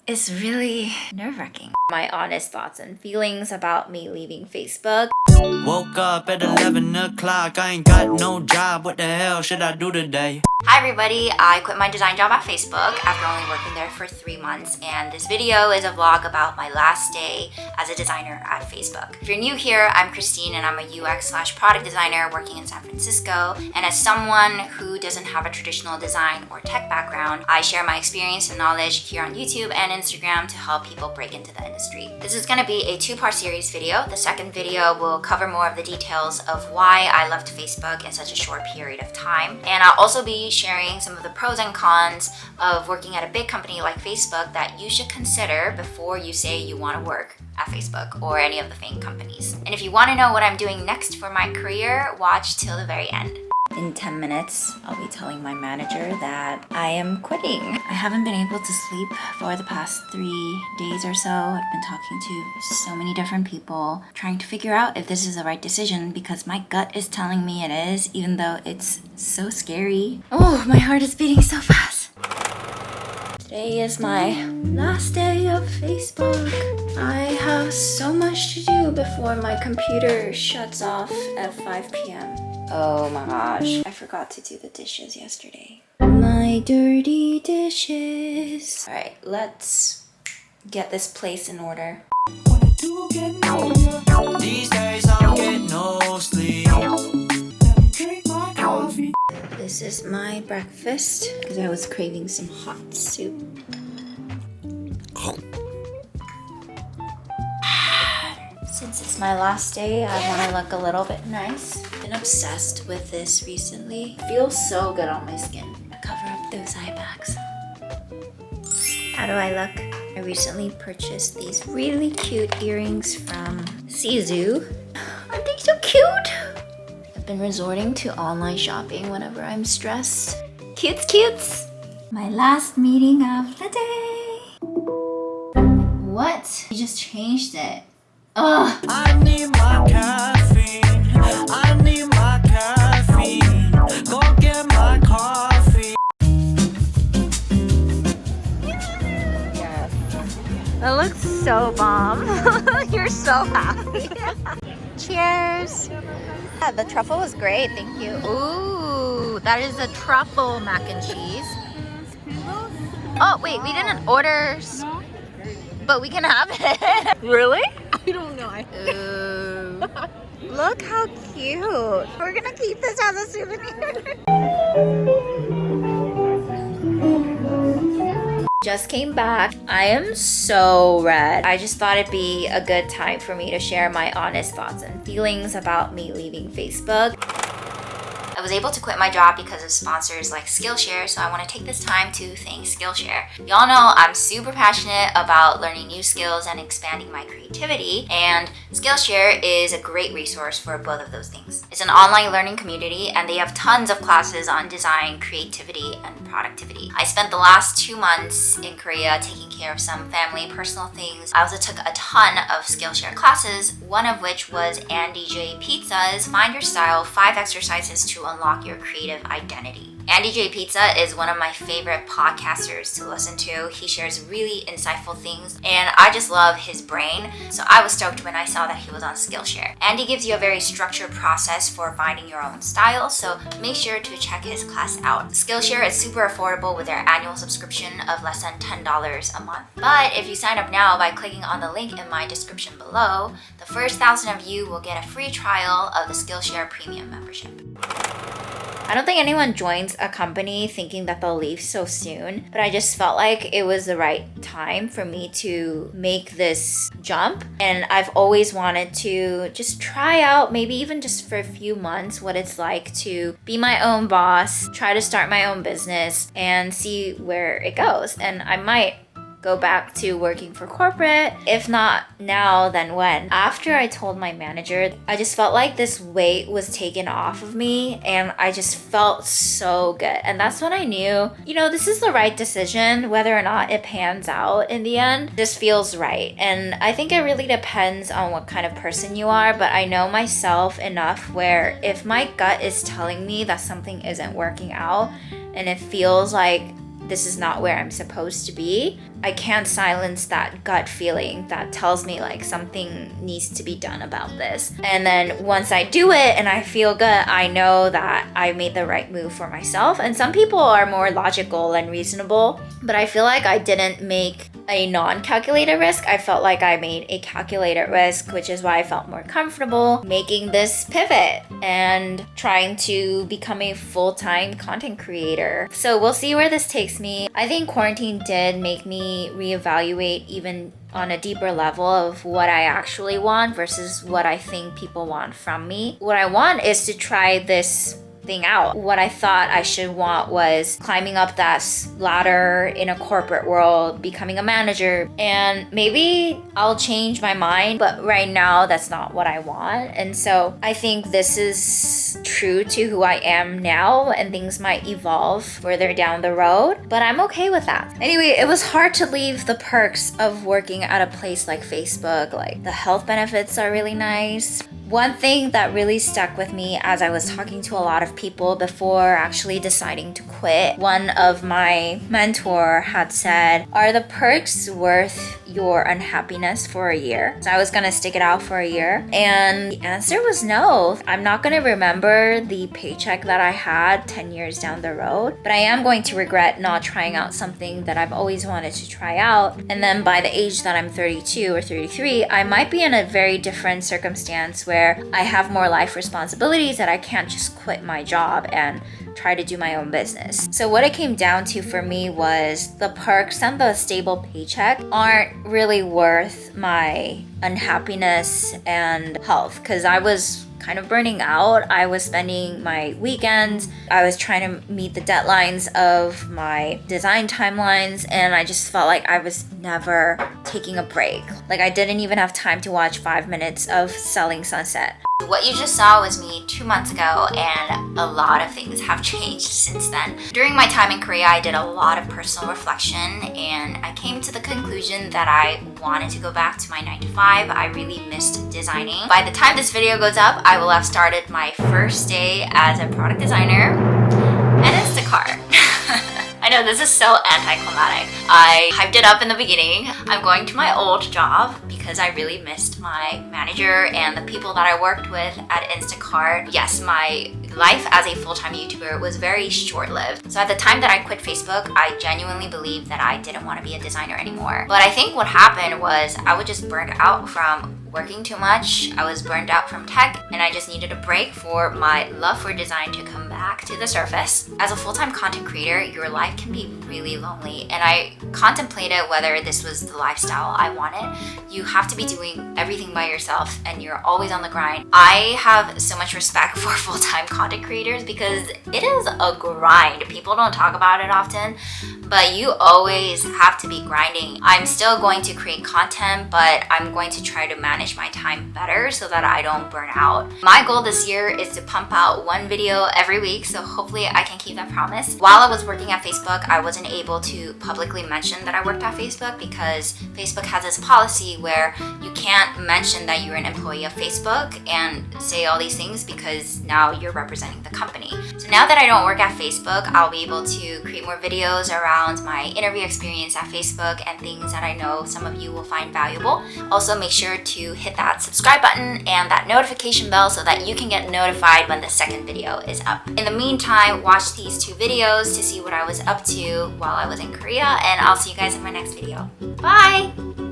is really nerve-wracking. My honest thoughts and feelings about me leaving Facebook. Woke up at 11 o'clock, I ain't got no job, what the hell should I do today? Hi everybody, I quit my design job at Facebook after only working there for 3 months, and this video is a vlog about my last day as a designer at Facebook. If you're new here, I'm Christine and I'm a UX/product designer working in San Francisco, and as someone who doesn't have a traditional design or tech background, I share my experience and knowledge here on YouTube and Instagram to help people break into the industry. This is going to be a 2-part series video. The second video will cover more of the details of why I left Facebook in such a short period of time, and I'll also be sharing some of the pros and cons of working at a big company like Facebook that you should consider before you say you want to work at Facebook or any of the FAANG companies. And if you want to know what I'm doing next for my career, watch till the very end. In 10 minutes, I'll be telling my manager that I am quitting. I haven't been able to sleep for the past 3 days or so. I've been talking to so many different people, trying to figure out if this is the right decision because my gut is telling me it is, even though it's so scary. Oh, my heart is beating so fast. Today is my last day of Facebook. I have so much to do before my computer shuts off at 5 p.m. Oh my gosh, I forgot to do the dishes yesterday. My dirty dishes. All right, let's get this place in order. These days I get no sleep. This is my breakfast because I was craving some hot soup. Since it's my last day, I want to look a little bit nice. Been obsessed with this recently. Feels so good on my skin. Cover up those eye bags. How do I look? I recently purchased these really cute earrings from Sizu. Aren't they so cute? I've been resorting to online shopping whenever I'm stressed. Cutes! My last meeting of the day. What? You just changed it. Ugh. I need my caffeine. I need my caffeine. Go get my coffee. That looks so bomb. You're so happy. Cheers. Yeah, the truffle was great, thank you. Ooh, that is a truffle mac and cheese. Oh, wait, we didn't order, but we can have it. Really? I don't know. Ooh. Look how cute. We're gonna keep this as a souvenir. Just came back. I am so red. I just thought it'd be a good time for me to share my honest thoughts and feelings about me leaving Facebook. I was able to quit my job because of sponsors like Skillshare, so I want to take this time to thank Skillshare. Y'all know I'm super passionate about learning new skills and expanding my creativity, and Skillshare is a great resource for both of those things. It's an online learning community, and they have tons of classes on design, creativity, and productivity. I spent the last 2 months in Korea taking care of some family personal things. I also took a ton of Skillshare classes, one of which was Andy J. Pizza's Find Your Style 5 Exercises to Unlock Your Creative Identity. Andy J. Pizza is one of my favorite podcasters to listen to. He shares really insightful things, and I just love his brain, so I was stoked when I saw that he was on Skillshare. Andy gives you a very structured process for finding your own style, so make sure to check his class out. Skillshare is super affordable with their annual subscription of less than $10 a month. But if you sign up now by clicking on the link in my description below, the first 1,000 of you will get a free trial of the Skillshare Premium membership. I don't think anyone joins a company thinking that they'll leave so soon, but I just felt like it was the right time for me to make this jump. And I've always wanted to just try out, maybe even just for a few months, what it's like to be my own boss, try to start my own business, and see where it goes. And I might go back to working for corporate. If not now, then when? After I told my manager, I just felt like this weight was taken off of me and I just felt so good. And that's when I knew, this is the right decision, whether or not it pans out in the end. This feels right. And I think it really depends on what kind of person you are, but I know myself enough where if my gut is telling me that something isn't working out and it feels like this is not where I'm supposed to be, I can't silence that gut feeling that tells me like something needs to be done about this. And then once I do it and I feel good, I know that I made the right move for myself. And some people are more logical and reasonable, but I feel like I didn't make a non-calculated risk. I felt like I made a calculated risk, which is why I felt more comfortable making this pivot and trying to become a full-time content creator. So we'll see where this takes me. I think quarantine did make me reevaluate even on a deeper level of what I actually want versus what I think people want from me. What I want is to try this thing out. What I thought I should want was climbing up that ladder in a corporate world, becoming a manager, and maybe I'll change my mind, but right now that's not what I want. And so I think this is true to who I am now, and things might evolve further down the road, but I'm okay with that. Anyway, it was hard to leave the perks of working at a place like Facebook. Like, the health benefits are really nice. One thing that really stuck with me as I was talking to a lot of people before actually deciding to quit, one of my mentor had said, "Are the perks worth your unhappiness for a year?" So I was gonna stick it out for a year. And the answer was no. I'm not gonna remember the paycheck that I had 10 years down the road, but I am going to regret not trying out something that I've always wanted to try out. And then by the age that I'm 32 or 33, I might be in a very different circumstance where I have more life responsibilities that I can't just quit my job and try to do my own business. So what it came down to for me was the perks and the stable paycheck aren't really worth my unhappiness and health, because I was kind of burning out. I was spending my weekends, I was trying to meet the deadlines of my design timelines, and I just felt like I was never taking a break. Like, I didn't even have time to watch 5 minutes of Selling Sunset. What you just saw was me 2 months ago, and a lot of things have changed since then. During my time in Korea, I did a lot of personal reflection, and I came to the conclusion that I wanted to go back to my 9 to 5. I really missed designing. By the time this video goes up, I will have started my first day as a product designer at Instacart. I know this is so anticlimactic. I hyped it up in the beginning. I'm going to my old job because I really missed my manager and the people that I worked with at Instacart. Yes, my life as a full-time YouTuber was very short-lived. So at the time that I quit Facebook, I genuinely believed that I didn't want to be a designer anymore. But I think what happened was I was just burned out from working too much. I was burned out from tech, and I just needed a break for my love for design to come back to the surface. As a full-time content creator, your life can be really lonely, and I contemplated whether this was the lifestyle I wanted. You have to be doing everything by yourself, and you're always on the grind. I have so much respect for full-time content creators because it is a grind. People don't talk about it often, but you always have to be grinding. I'm still going to create content, but I'm going to try to manage my time better so that I don't burn out. My goal this year is to pump out one video every week, so hopefully I can keep that promise. While I was working at Facebook, I wasn't able to publicly mention that I worked at Facebook because Facebook has this policy where you can't mention that you're an employee of Facebook and say all these things because now you're representing the company. So now that I don't work at Facebook, I'll be able to create more videos around my interview experience at Facebook and things that I know some of you will find valuable. Also, make sure to hit that subscribe button and that notification bell so that you can get notified when the second video is up. In the meantime, watch these 2 videos to see what I was up to while I was in Korea, and I'll see you guys in my next video. Bye!